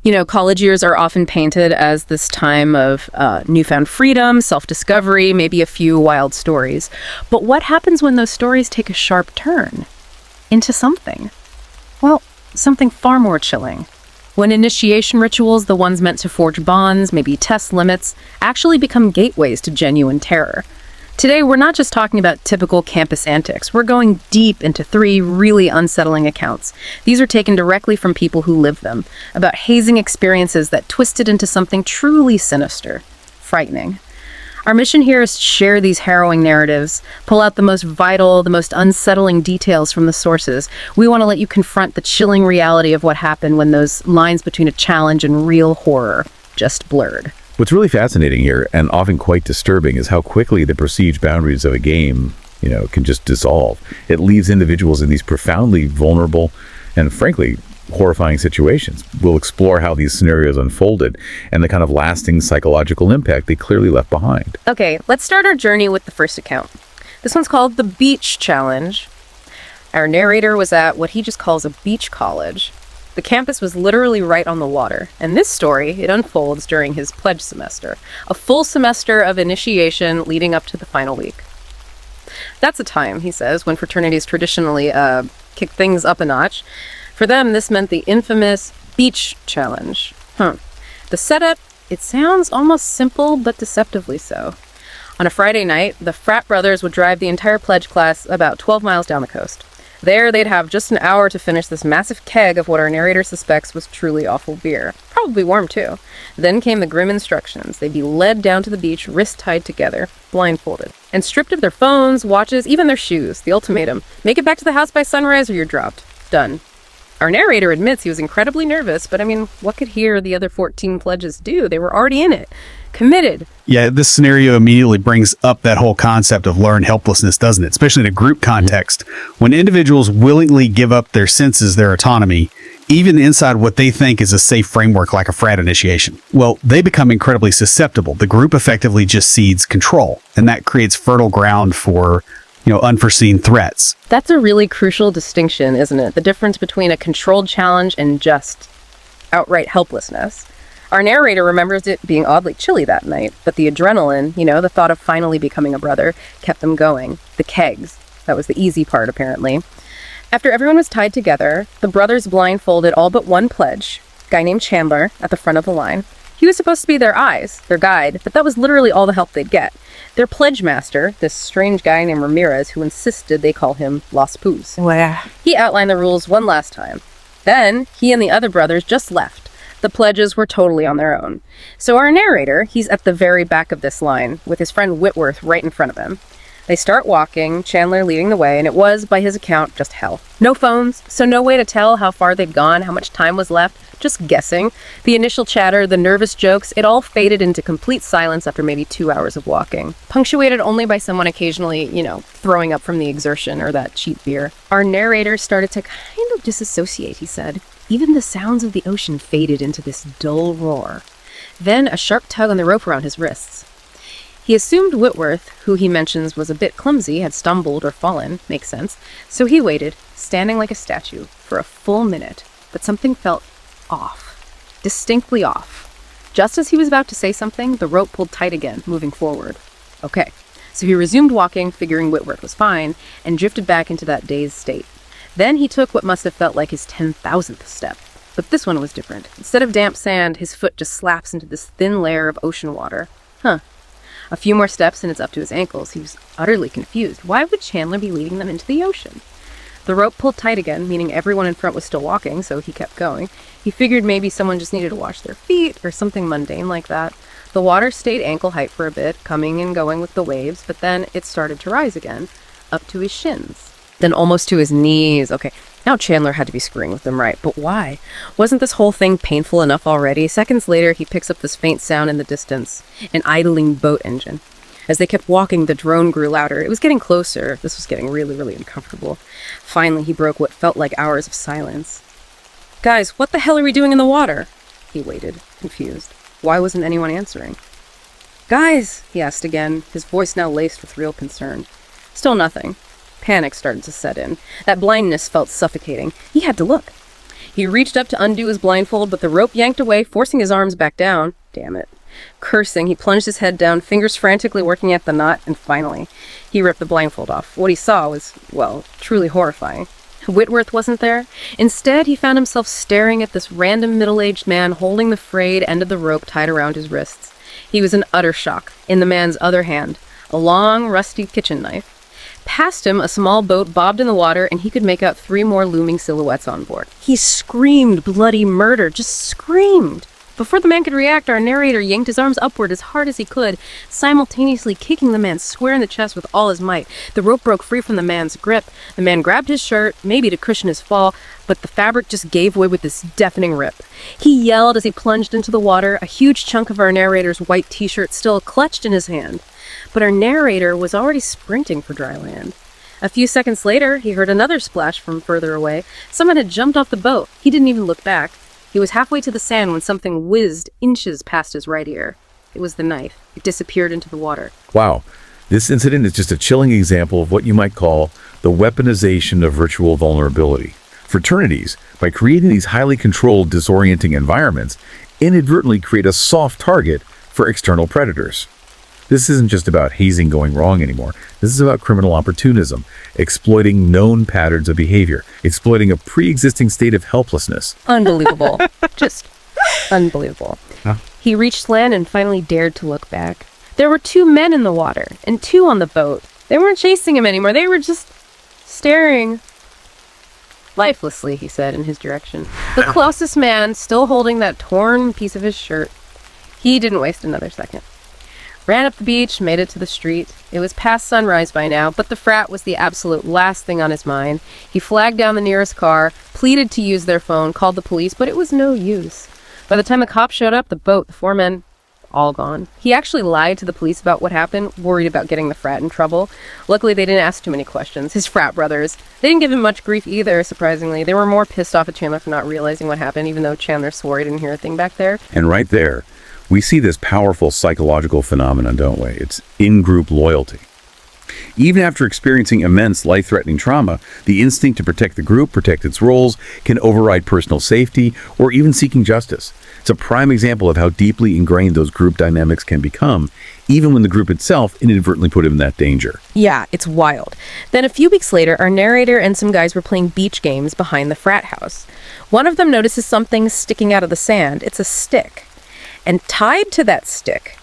You know, college years are often painted as this time of newfound freedom, self-discovery, maybe a few wild stories. But what happens when those stories take a sharp turn into something? Well, something far more chilling. When initiation rituals, the ones meant to forge bonds, maybe test limits, actually become gateways to genuine terror. Today, we're not just talking about typical campus antics. We're going deep into 3 really unsettling accounts. These are taken directly from people who lived them, about hazing experiences that twisted into something truly sinister, frightening. Our mission here is to share these harrowing narratives, pull out the most vital, the most unsettling details from the sources. We want to let you confront the chilling reality of what happened when those lines between a challenge and real horror just blurred. What's really fascinating here, and often quite disturbing, is how quickly the perceived boundaries of a game, can just dissolve. It leaves individuals in these profoundly vulnerable and, frankly, horrifying situations. We'll explore how these scenarios unfolded and the kind of lasting psychological impact they clearly left behind. Okay, let's start our journey with the first account. This one's called The Beach Challenge. Our narrator was at what he just calls a beach college. The campus was literally right on the water, and this story, it unfolds during his pledge semester, a full semester of initiation leading up to the final week. That's a time, he says, when fraternities traditionally kick things up a notch. For them, this meant the infamous beach challenge. The setup, it sounds almost simple, but deceptively so. On a Friday night, the frat brothers would drive the entire pledge class about 12 miles down the coast. There, they'd have just an hour to finish this massive keg of what our narrator suspects was truly awful beer. Probably warm, too. Then came the grim instructions. They'd be led down to the beach, wrists tied together, blindfolded, and stripped of their phones, watches, even their shoes. The ultimatum: make it back to the house by sunrise or you're dropped. Done. Our narrator admits he was incredibly nervous, but what could he or the other 14 pledges do? They were already in it. Committed. Yeah, this scenario immediately brings up that whole concept of learned helplessness, doesn't it? Especially in a group context. When individuals willingly give up their senses, their autonomy, even inside what they think is a safe framework like a frat initiation, well, they become incredibly susceptible. The group effectively just cedes control, and that creates fertile ground for unforeseen threats. That's a really crucial distinction, isn't it? The difference between a controlled challenge and just outright helplessness. Our narrator remembers it being oddly chilly that night, but the adrenaline, the thought of finally becoming a brother, kept them going. The kegs, that was the easy part, apparently. After everyone was tied together, the brothers blindfolded all but one pledge, a guy named Chandler, at the front of the line. He was supposed to be their eyes, their guide, but that was literally all the help they'd get. Their pledge master, this strange guy named Ramirez, who insisted they call him Los Pus. He outlined the rules one last time. Then, he and the other brothers just left. The pledges were totally on their own. So our narrator, he's at the very back of this line, with his friend Whitworth right in front of him. They start walking, Chandler leading the way, and it was, by his account, just hell. No phones, so no way to tell how far they'd gone, how much time was left, just guessing. The initial chatter, the nervous jokes, it all faded into complete silence after maybe 2 hours of walking, punctuated only by someone occasionally, throwing up from the exertion or that cheap beer. Our narrator started to kind of disassociate, he said. Even the sounds of the ocean faded into this dull roar. Then a sharp tug on the rope around his wrists. He assumed Whitworth, who he mentions was a bit clumsy, had stumbled or fallen, makes sense, so he waited, standing like a statue, for a full minute, but something felt off, distinctly off. Just as he was about to say something, the rope pulled tight again, moving forward. Okay, so he resumed walking, figuring Whitworth was fine, and drifted back into that dazed state. Then he took what must have felt like his 10,000th step. But this one was different. Instead of damp sand, his foot just slaps into this thin layer of ocean water. A few more steps and it's up to his ankles. He was utterly confused. Why would Chandler be leading them into the ocean? The rope pulled tight again, meaning everyone in front was still walking, so he kept going. He figured maybe someone just needed to wash their feet or something mundane like that. The water stayed ankle height for a bit, coming and going with the waves, but then it started to rise again, up to his shins. Then almost to his knees. Okay, now Chandler had to be screwing with them, right? But why? Wasn't this whole thing painful enough already? Seconds later, he picks up this faint sound in the distance, an idling boat engine. As they kept walking, the drone grew louder. It was getting closer. This was getting really, really uncomfortable. Finally, he broke what felt like hours of silence. Guys, what the hell are we doing in the water? He waited, confused. Why wasn't anyone answering? Guys, he asked again, his voice now laced with real concern. Still nothing. Panic started to set in. That blindness felt suffocating. He had to look. He reached up to undo his blindfold, but the rope yanked away, forcing his arms back down. Damn it. Cursing, he plunged his head down, fingers frantically working at the knot, and finally, he ripped the blindfold off. What he saw was, well, truly horrifying. Whitworth wasn't there. Instead, he found himself staring at this random middle-aged man holding the frayed end of the rope tied around his wrists. He was in utter shock. In the man's other hand, a long, rusty kitchen knife. Past him, a small boat bobbed in the water, and he could make out 3 more looming silhouettes on board. He screamed bloody murder, just screamed. Before the man could react, our narrator yanked his arms upward as hard as he could, simultaneously kicking the man square in the chest with all his might. The rope broke free from the man's grip. The man grabbed his shirt, maybe to cushion his fall, but the fabric just gave way with this deafening rip. He yelled as he plunged into the water, a huge chunk of our narrator's white t-shirt still clutched in his hand. But our narrator was already sprinting for dry land. A few seconds later, he heard another splash from further away. Someone had jumped off the boat. He didn't even look back. He was halfway to the sand when something whizzed inches past his right ear. It was the knife. It disappeared into the water. Wow. This incident is just a chilling example of what you might call the weaponization of virtual vulnerability. Fraternities, by creating these highly controlled, disorienting environments, inadvertently create a soft target for external predators. This isn't just about hazing going wrong anymore. This is about criminal opportunism, exploiting known patterns of behavior, exploiting a pre-existing state of helplessness. Unbelievable. Just unbelievable. Huh? He reached land and finally dared to look back. There were 2 men in the water and 2 on the boat. They weren't chasing him anymore. They were just staring lifelessly, he said, in his direction. The closest man, still holding that torn piece of his shirt. He didn't waste another second. Ran up the beach, made it to the street. It was past sunrise by now, but the frat was the absolute last thing on his mind. He flagged down the nearest car, pleaded to use their phone, called the police, but it was no use. By the time the cops showed up, the boat, the 4 men, all gone. He actually lied to the police about what happened, worried about getting the frat in trouble. Luckily, they didn't ask too many questions. His frat brothers, they didn't give him much grief either, surprisingly. They were more pissed off at Chandler for not realizing what happened, even though Chandler swore he didn't hear a thing back there. And right there, we see this powerful psychological phenomenon, don't we? It's in-group loyalty. Even after experiencing immense life-threatening trauma, the instinct to protect the group, protect its roles, can override personal safety or even seeking justice. It's a prime example of how deeply ingrained those group dynamics can become, even when the group itself inadvertently put him in that danger. Yeah, it's wild. Then a few weeks later, our narrator and some guys were playing beach games behind the frat house. One of them notices something sticking out of the sand. It's a stick. And tied to that stick,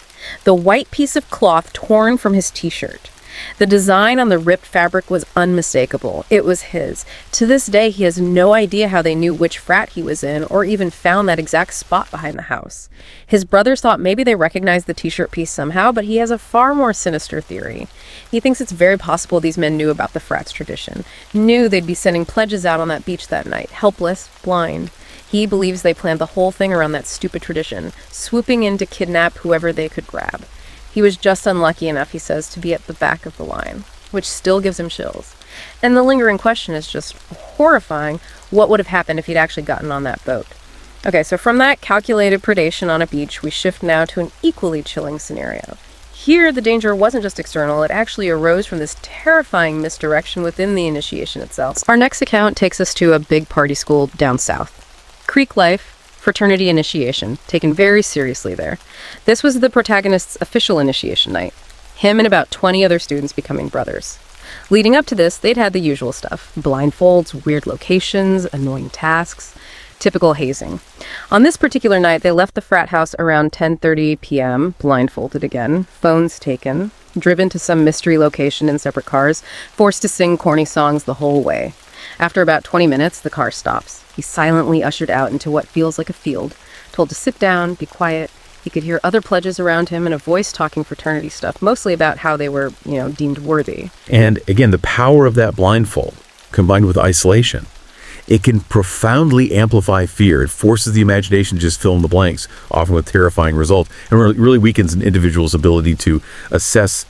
the white piece of cloth torn from his t-shirt. The design on the ripped fabric was unmistakable. It was his. To this day, he has no idea how they knew which frat he was in or even found that exact spot behind the house. His brothers thought maybe they recognized the t-shirt piece somehow, but he has a far more sinister theory. He thinks it's very possible these men knew about the frat's tradition, knew they'd be sending pledges out on that beach that night, helpless, blind. He believes they planned the whole thing around that stupid tradition, swooping in to kidnap whoever they could grab. He was just unlucky enough, he says, to be at the back of the line, which still gives him chills. And the lingering question is just horrifying. What would have happened if he'd actually gotten on that boat? Okay, so from that calculated predation on a beach, we shift now to an equally chilling scenario. Here, the danger wasn't just external, it actually arose from this terrifying misdirection within the initiation itself. Our next account takes us to a big party school down south. Creek life, fraternity initiation, taken very seriously there. This was the protagonist's official initiation night. Him and about 20 other students becoming brothers. Leading up to this, they'd had the usual stuff. Blindfolds, weird locations, annoying tasks, typical hazing. On this particular night, they left the frat house around 10:30 p.m., blindfolded again, phones taken, driven to some mystery location in separate cars, forced to sing corny songs the whole way. After about 20 minutes, the car stops. He's silently ushered out into what feels like a field, told to sit down, be quiet. He could hear other pledges around him and a voice talking fraternity stuff, mostly about how they were, deemed worthy. And again, the power of that blindfold, combined with isolation, it can profoundly amplify fear. It forces the imagination to just fill in the blanks, often with terrifying results, and really weakens an individual's ability to assess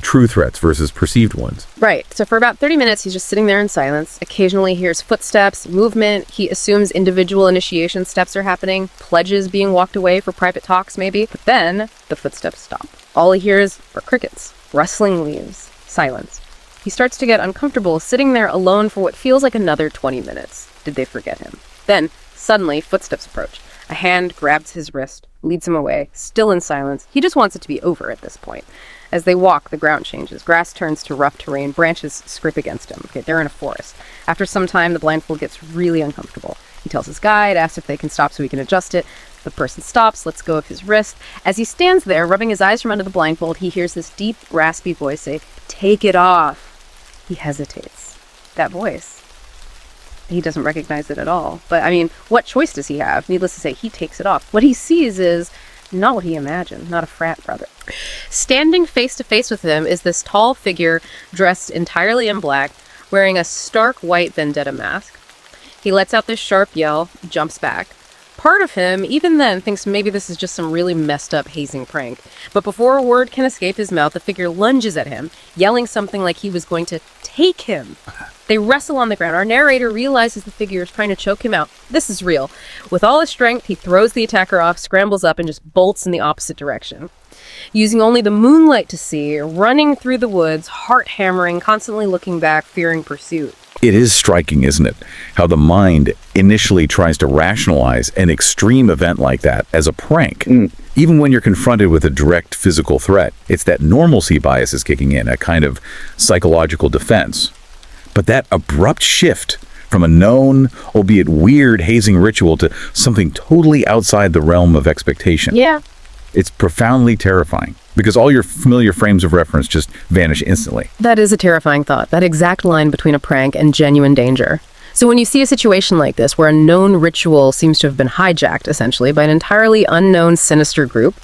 true threats versus perceived ones. Right. So for about 30 minutes, he's just sitting there in silence. Occasionally he hears footsteps, movement. He assumes individual initiation steps are happening, pledges being walked away for private talks maybe. But then the footsteps stop. All he hears are crickets, rustling leaves, silence. He starts to get uncomfortable sitting there alone for what feels like another 20 minutes. Did they forget him? Then, suddenly, footsteps approach. A hand grabs his wrist, leads him away, still in silence. He just wants it to be over at this point. As they walk, the ground changes. Grass turns to rough terrain. Branches scrape against him. Okay, they're in a forest. After some time, the blindfold gets really uncomfortable. He tells his guide, asks if they can stop so he can adjust it. The person stops, lets go of his wrist. As he stands there, rubbing his eyes from under the blindfold, he hears this deep, raspy voice say, "Take it off." He hesitates. That voice. He doesn't recognize it at all. But, I mean, what choice does he have? Needless to say, he takes it off. What he sees is not what he imagined, not a frat brother. Standing face to face with him is this tall figure dressed entirely in black, wearing a stark white Vendetta mask. He lets out this sharp yell, jumps back. Part of him, even then, thinks maybe this is just some really messed up hazing prank. But before a word can escape his mouth, the figure lunges at him, yelling something like he was going to take him. They wrestle on the ground. Our narrator realizes the figure is trying to choke him out. This is real. With all his strength, he throws the attacker off, scrambles up, and just bolts in the opposite direction. Using only the moonlight to see, running through the woods, heart hammering, constantly looking back, fearing pursuit. It is striking, isn't it? How the mind initially tries to rationalize an extreme event like that as a prank. Even when you're confronted with a direct physical threat, it's that normalcy bias is kicking in, a kind of psychological defense. But that abrupt shift from a known, albeit weird, hazing ritual to something totally outside the realm of expectation. Yeah. It's profoundly terrifying because all your familiar frames of reference just vanish instantly. That is a terrifying thought, that exact line between a prank and genuine danger. So when you see a situation like this, where a known ritual seems to have been hijacked, essentially, by an entirely unknown sinister group,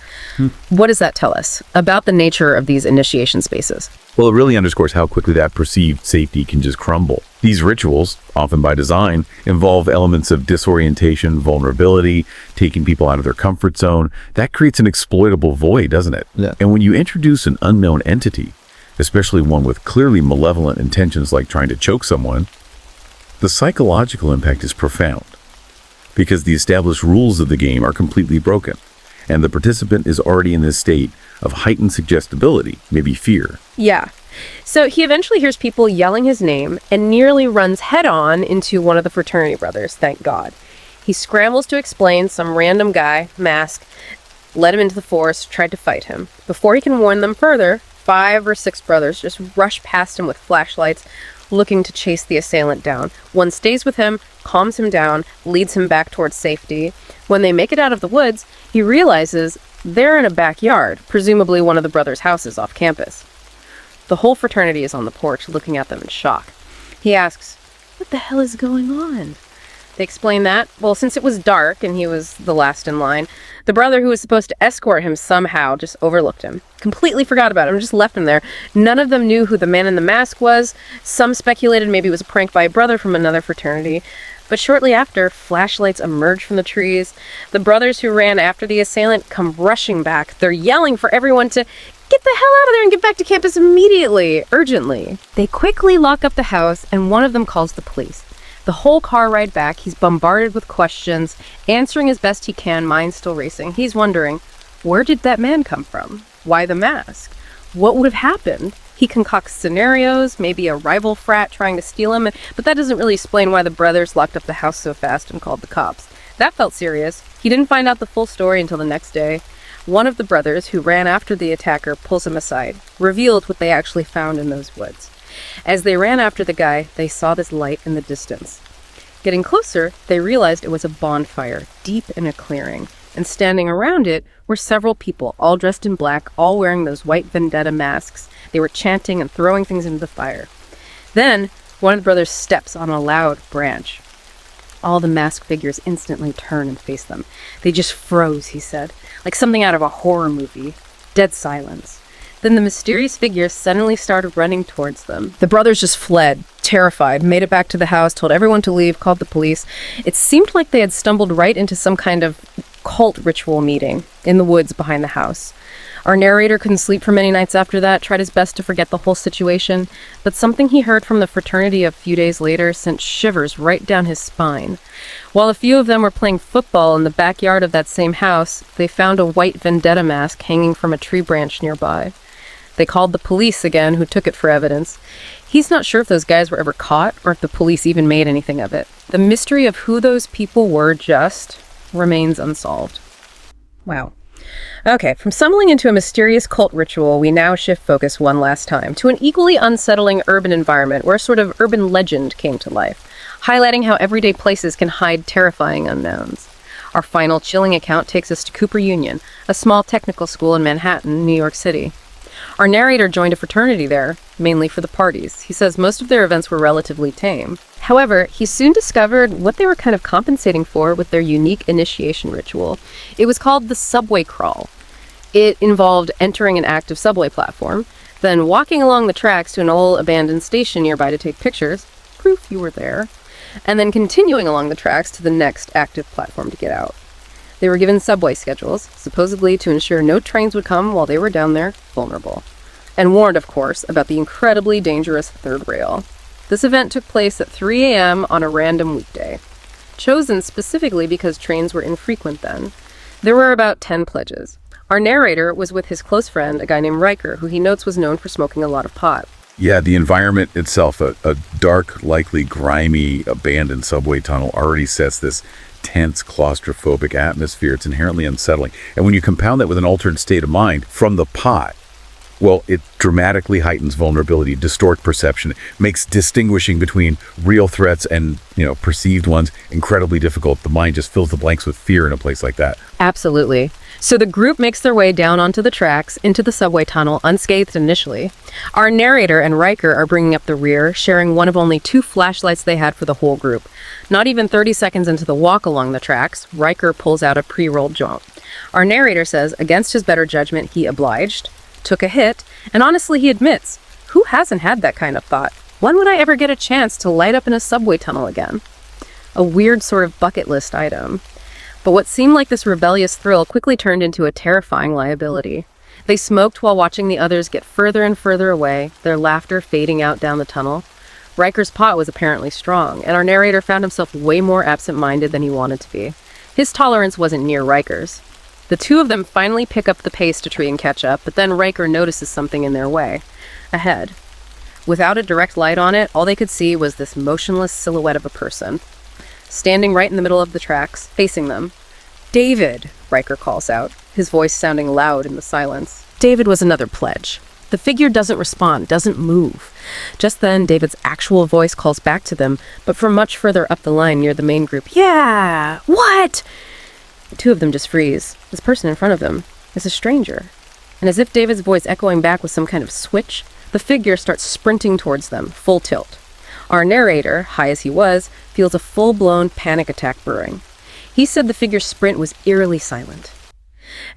what does that tell us about the nature of these initiation spaces? Well, it really underscores how quickly that perceived safety can just crumble. These rituals, often by design, involve elements of disorientation, vulnerability, taking people out of their comfort zone. That creates an exploitable void, doesn't it? Yeah. And when you introduce an unknown entity, especially one with clearly malevolent intentions like trying to choke someone, the psychological impact is profound because the established rules of the game are completely broken, and the participant is already in this state of heightened suggestibility, maybe fear. Yeah. So he eventually hears people yelling his name and nearly runs head-on into one of the fraternity brothers, thank God. He scrambles to explain some random guy, mask, led him into the forest, tried to fight him. Before he can warn them further, 5 or 6 brothers just rush past him with flashlights, looking to chase the assailant down. One stays with him, calms him down, leads him back towards safety. When they make it out of the woods, he realizes they're in a backyard, presumably one of the brothers' houses off campus. The whole fraternity is on the porch, looking at them in shock. He asks, "What the hell is going on?" They explain that, well, since it was dark and he was the last in line, the brother who was supposed to escort him somehow just overlooked him. Completely forgot about him, just left him there. None of them knew who the man in the mask was. Some speculated maybe it was a prank by a brother from another fraternity. But shortly after, flashlights emerge from the trees. The brothers who ran after the assailant come rushing back. They're yelling for everyone to get the hell out of there and get back to campus immediately, urgently. They quickly lock up the house, and one of them calls the police. The whole car ride back, he's bombarded with questions, answering as best he can, mind still racing. He's wondering, where did that man come from? Why the mask? What would have happened? He concocts scenarios, maybe a rival frat trying to steal him, but that doesn't really explain why the brothers locked up the house so fast and called the cops. That felt serious. He didn't find out the full story until the next day. One of the brothers who ran after the attacker pulls him aside, revealed what they actually found in those woods. As they ran after the guy, they saw this light in the distance. Getting closer, they realized it was a bonfire, deep in a clearing, and standing around it were several people, all dressed in black, all wearing those white Vendetta masks. They were chanting and throwing things into the fire. Then, one of the brothers steps on a loud branch. All the masked figures instantly turn and face them. They just froze, he said, like something out of a horror movie. Dead silence. Then the mysterious figure suddenly started running towards them. The brothers just fled, terrified, made it back to the house, told everyone to leave, called the police. It seemed like they had stumbled right into some kind of cult ritual meeting in the woods behind the house. Our narrator couldn't sleep for many nights after that, tried his best to forget the whole situation, but something he heard from the fraternity a few days later sent shivers right down his spine. While a few of them were playing football in the backyard of that same house, they found a white Vendetta mask hanging from a tree branch nearby. They called the police again, who took it for evidence. He's not sure if those guys were ever caught or if the police even made anything of it. The mystery of who those people were just remains unsolved. Wow. Okay, from stumbling into a mysterious cult ritual, we now shift focus one last time to an equally unsettling urban environment where a sort of urban legend came to life, highlighting how everyday places can hide terrifying unknowns. Our final chilling account takes us to Cooper Union, a small technical school in Manhattan, New York City. Our narrator joined a fraternity there, mainly for the parties. He says most of their events were relatively tame. However, he soon discovered what they were kind of compensating for with their unique initiation ritual. It was called the subway crawl. It involved entering an active subway platform, then walking along the tracks to an old abandoned station nearby to take pictures, proof you were there, and then continuing along the tracks to the next active platform to get out. They were given subway schedules, supposedly to ensure no trains would come while they were down there, vulnerable. And warned, of course, about the incredibly dangerous third rail. This event took place at 3 a.m. on a random weekday, chosen specifically because trains were infrequent then. There were about 10 pledges. Our narrator was with his close friend, a guy named Riker, who he notes was known for smoking a lot of pot. Yeah, the environment itself, a dark, likely grimy, abandoned subway tunnel already sets this tense, claustrophobic atmosphere. It's inherently unsettling. And when you compound that with an altered state of mind from the pot, well, it dramatically heightens vulnerability, distorts perception, makes distinguishing between real threats and, perceived ones incredibly difficult. The mind just fills the blanks with fear in a place like that. Absolutely. So the group makes their way down onto the tracks, into the subway tunnel, unscathed initially. Our narrator and Riker are bringing up the rear, sharing one of only 2 flashlights they had for the whole group. Not even 30 seconds into the walk along the tracks, Riker pulls out a pre-rolled joint. Our narrator says, against his better judgment, he obliged, took a hit, and honestly he admits, who hasn't had that kind of thought? When would I ever get a chance to light up in a subway tunnel again? A weird sort of bucket list item. But what seemed like this rebellious thrill quickly turned into a terrifying liability. They smoked while watching the others get further and further away, their laughter fading out down the tunnel. Riker's pot was apparently strong, and our narrator found himself way more absent-minded than he wanted to be. His tolerance wasn't near Riker's. The two of them finally pick up the pace to try and catch up, but then Riker notices something in their way. Ahead. Without a direct light on it, all they could see was this motionless silhouette of a person, standing right in the middle of the tracks, facing them. "David!" Riker calls out, his voice sounding loud in the silence. David was another pledge. The figure doesn't respond, doesn't move. Just then, David's actual voice calls back to them, but from much further up the line near the main group. "Yeah! What?" The two of them just freeze. This person in front of them is a stranger. And as if David's voice echoing back was some kind of switch, the figure starts sprinting towards them, full tilt. Our narrator, high as he was, feels a full-blown panic attack brewing. He said the figure's sprint was eerily silent,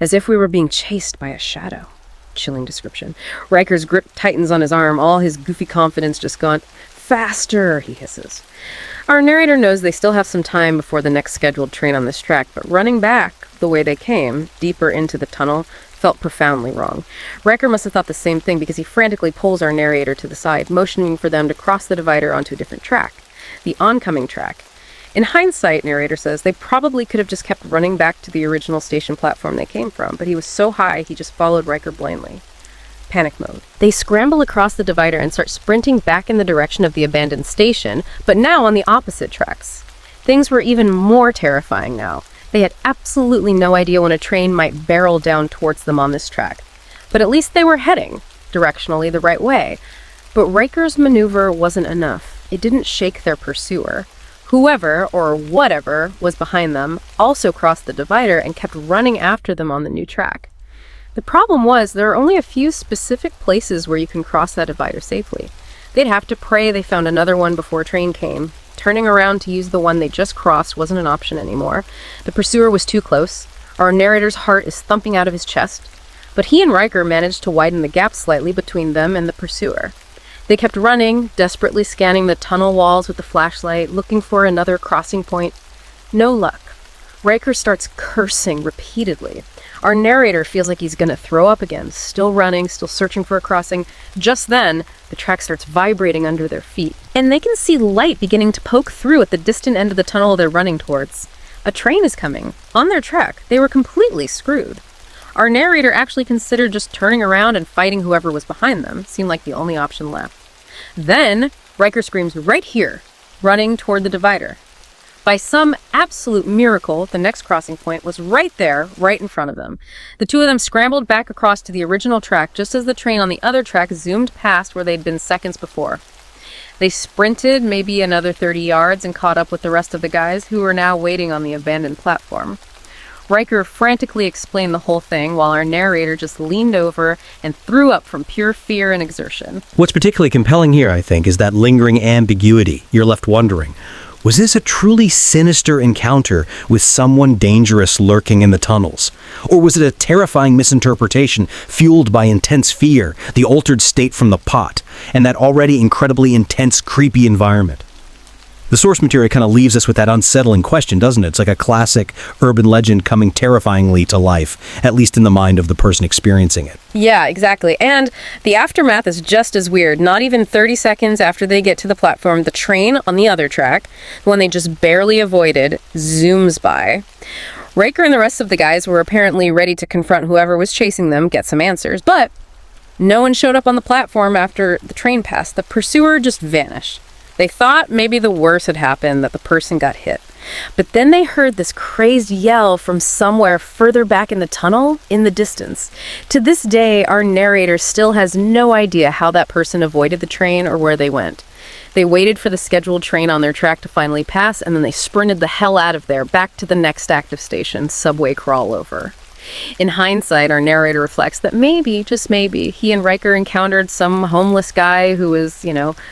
as if we were being chased by a shadow. Chilling description. Riker's grip tightens on his arm, all his goofy confidence just gone. "Faster," he hisses. Our narrator knows they still have some time before the next scheduled train on this track, but running back the way they came, deeper into the tunnel, felt profoundly wrong. Riker must have thought the same thing because he frantically pulls our narrator to the side, motioning for them to cross the divider onto a different track, the oncoming track. In hindsight, narrator says, they probably could have just kept running back to the original station platform they came from, but he was so high he just followed Riker blindly. Panic mode. They scramble across the divider and start sprinting back in the direction of the abandoned station, but now on the opposite tracks. Things were even more terrifying now. They had absolutely no idea when a train might barrel down towards them on this track. But at least they were heading, directionally, the right way. But Riker's maneuver wasn't enough. It didn't shake their pursuer. Whoever, or whatever, was behind them also crossed the divider and kept running after them on the new track. The problem was there are only a few specific places where you can cross that divider safely. They'd have to pray they found another one before a train came. Turning around to use the one they just crossed wasn't an option anymore. The pursuer was too close. Our narrator's heart is thumping out of his chest. But he and Riker managed to widen the gap slightly between them and the pursuer. They kept running, desperately scanning the tunnel walls with the flashlight, looking for another crossing point. No luck. Riker starts cursing repeatedly. Our narrator feels like he's going to throw up again, still running, still searching for a crossing. Just then, the track starts vibrating under their feet, and they can see light beginning to poke through at the distant end of the tunnel they're running towards. A train is coming. On their track, they were completely screwed. Our narrator actually considered just turning around and fighting whoever was behind them. Seemed like the only option left. Then Riker screams right here, running toward the divider. By some absolute miracle, the next crossing point was right there, right in front of them. The two of them scrambled back across to the original track just as the train on the other track zoomed past where they'd been seconds before. They sprinted maybe another 30 yards and caught up with the rest of the guys who were now waiting on the abandoned platform. Riker frantically explained the whole thing while our narrator just leaned over and threw up from pure fear and exertion. What's particularly compelling here, I think, is that lingering ambiguity. You're left wondering, was this a truly sinister encounter with someone dangerous lurking in the tunnels? Or was it a terrifying misinterpretation fueled by intense fear, the altered state from the pot, and that already incredibly intense, creepy environment? The source material kind of leaves us with that unsettling question, doesn't it? It's like a classic urban legend coming terrifyingly to life, at least in the mind of the person experiencing it. Yeah, exactly. And the aftermath is just as weird. Not even 30 seconds after they get to the platform, the train on the other track, the one they just barely avoided, zooms by. Riker and the rest of the guys were apparently ready to confront whoever was chasing them, get some answers, but no one showed up on the platform after the train passed. The pursuer just vanished. They thought maybe the worst had happened, that the person got hit. But then they heard this crazed yell from somewhere further back in the tunnel, in the distance. To this day, our narrator still has no idea how that person avoided the train or where they went. They waited for the scheduled train on their track to finally pass, and then they sprinted the hell out of there, back to the next active station, subway crawl over. In hindsight, our narrator reflects that maybe, just maybe, he and Riker encountered some homeless guy who was,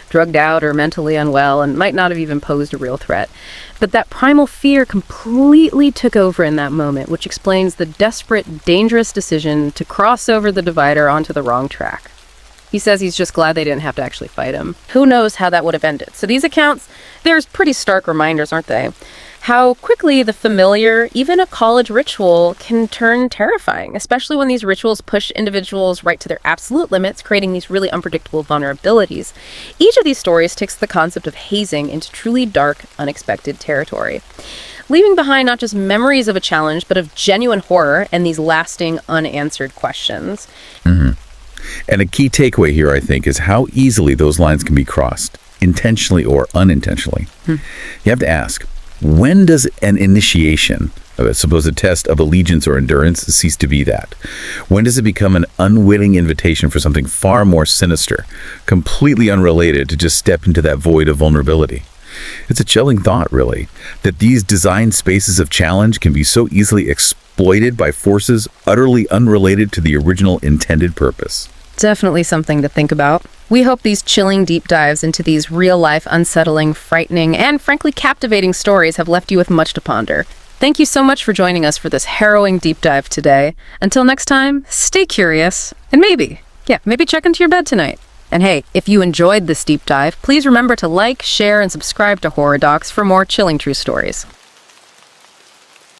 drugged out or mentally unwell and might not have even posed a real threat. But that primal fear completely took over in that moment, which explains the desperate, dangerous decision to cross over the divider onto the wrong track. He says he's just glad they didn't have to actually fight him. Who knows how that would have ended? So these accounts, they're pretty stark reminders, aren't they? How quickly the familiar, even a college ritual, can turn terrifying, especially when these rituals push individuals right to their absolute limits, creating these really unpredictable vulnerabilities. Each of these stories takes the concept of hazing into truly dark, unexpected territory, leaving behind not just memories of a challenge, but of genuine horror and these lasting, unanswered questions. Mm-hmm. And a key takeaway here, I think, is how easily those lines can be crossed, intentionally or unintentionally. You have to ask, when does an initiation, suppose a test of allegiance or endurance, cease to be that? When does it become an unwitting invitation for something far more sinister, completely unrelated to just step into that void of vulnerability? It's a chilling thought, really, that these designed spaces of challenge can be so easily exploited by forces utterly unrelated to the original intended purpose. Definitely something to think about. We hope these chilling deep dives into these real-life, unsettling, frightening, and frankly captivating stories have left you with much to ponder. Thank you so much for joining us for this harrowing deep dive today. Until next time, stay curious, and maybe check into your bed tonight. And hey, if you enjoyed this deep dive, please remember to like, share, and subscribe to Horror Docs for more chilling true stories.